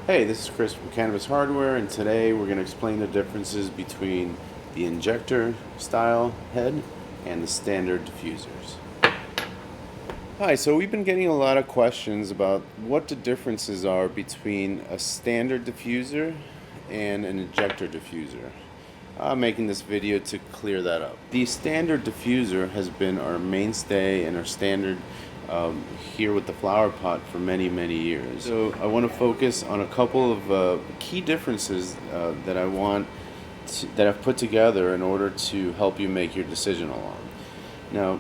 Hey, this is Chris from Cannabis Hardware, and today we're going to explain the differences between the injector style head and the standard diffusers. Hi, so we've been getting a lot of questions about what the differences are between a standard diffuser and an injector diffuser. I'm making this video to clear that up. The standard diffuser has been our mainstay and our standard here with the Flowerpot for many years. So I want to focus on a couple of key differences that that I've put together in order to help you make your decision along. Now,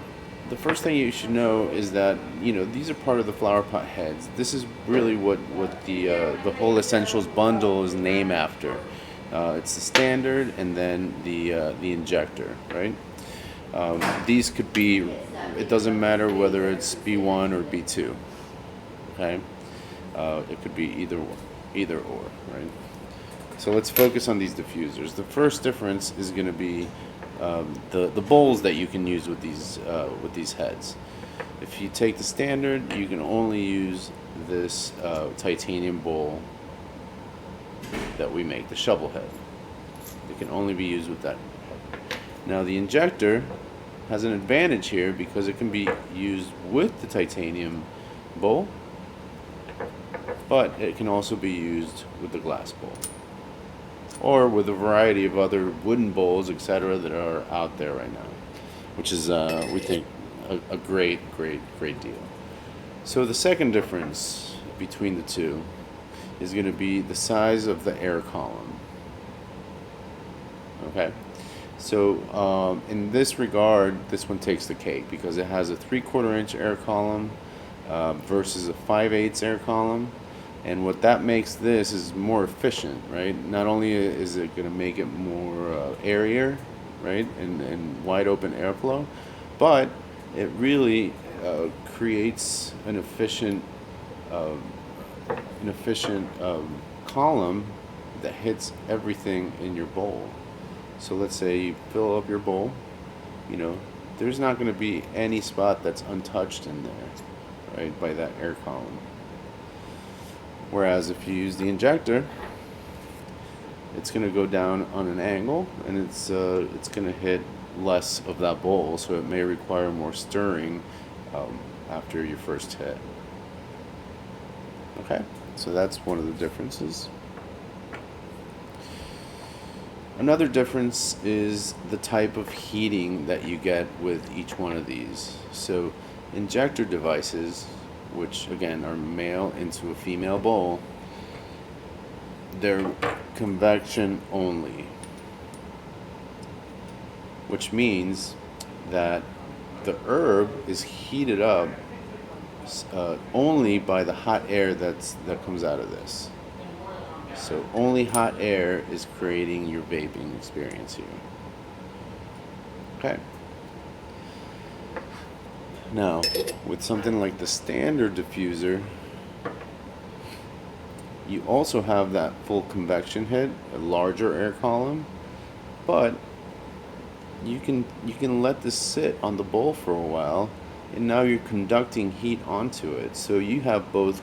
the first thing you should know is that these are part of the Flowerpot heads. This is really what the whole Essentials bundle is named after. It's the standard and then the injector, right? These could be, it doesn't matter whether it's B1 or B2, okay? It could be either or, right? So let's focus on these diffusers. The first difference is going to be the bowls that you can use with these heads. If you take the standard, you can only use this titanium bowl that we make, the shovel head. It can only be used with that. Now the injector has an advantage here because it can be used with the titanium bowl, but it can also be used with the glass bowl or with a variety of other wooden bowls, etc., that are out there right now, which is we think a great deal. So the second difference between the two is going to be the size of the air column. Okay, so in this regard, this one takes the cake because it has a 3/4 inch air column versus a 5/8 air column, and what that makes this is more efficient, right? Not only is it going to make it more airier, right, and wide open airflow, but it really creates an efficient column that hits everything in your bowl. So let's say you fill up your bowl, there's not going to be any spot that's untouched in there, right, by that air column. Whereas if you use the injector, it's going to go down on an angle, and it's going to hit less of that bowl, so it may require more stirring after your first hit. Okay, so that's one of the differences. Another difference is the type of heating that you get with each one of these. So injector devices, which again are male into a female bowl, they're convection only, which means that the herb is heated up only by the hot air that comes out of this. So only hot air is creating your vaping experience here. Okay. Now, with something like the standard diffuser, you also have that full convection head, a larger air column, but you can let this sit on the bowl for a while, and now you're conducting heat onto it. So you have both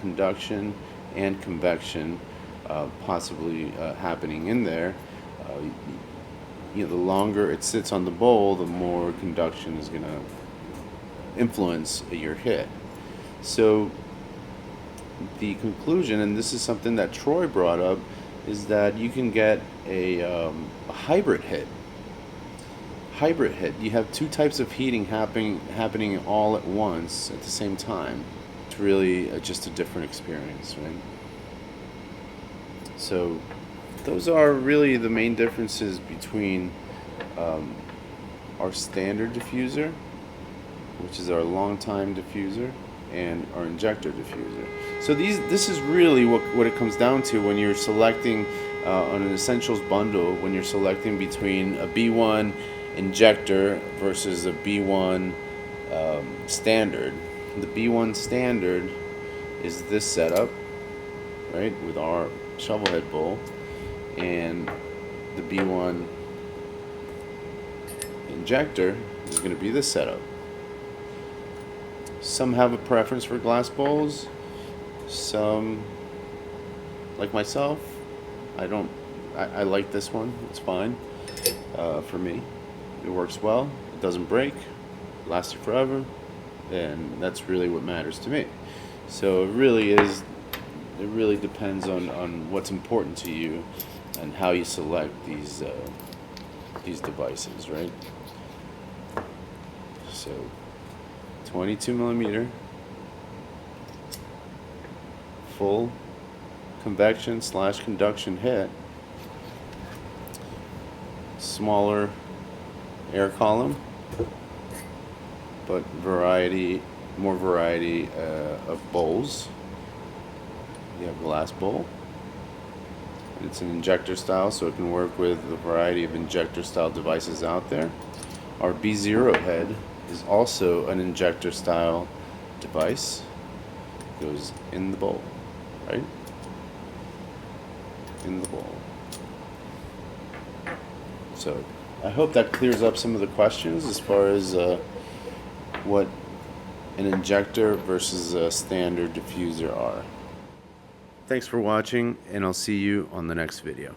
conduction and convection possibly happening in there. The longer it sits on the bowl, the more conduction is going to influence your hit. So the conclusion, and this is something that Troy brought up, is that you can get a hybrid hit. You have two types of heating happening all at once at the same time. It's really just a different experience, right? So those are really the main differences between our standard diffuser, which is our long time diffuser, and our injector diffuser. So this is really what it comes down to when you're selecting on an Essentials bundle, when you're selecting between a B1 injector versus a B1 standard. The B1 standard is this setup, right, with our shovelhead bowl, and the B1 injector is going to be this setup. Some have a preference for glass bowls, some like myself, I like this one. It's fine for me. It works well. It doesn't break. It lasts you forever, and that's really what matters to me. So it really depends on what's important to you and how you select these devices, right? So 22 millimeter full convection / conduction hit, smaller air column, but more variety of bowls. You have glass bowl. It's an injector style, so it can work with a variety of injector style devices out there. Our B0 head is also an injector style device. It goes in the bowl, right? In the bowl. So I hope that clears up some of the questions as far as what an injector versus a standard diffuser are. Thanks for watching, and I'll see you on the next video.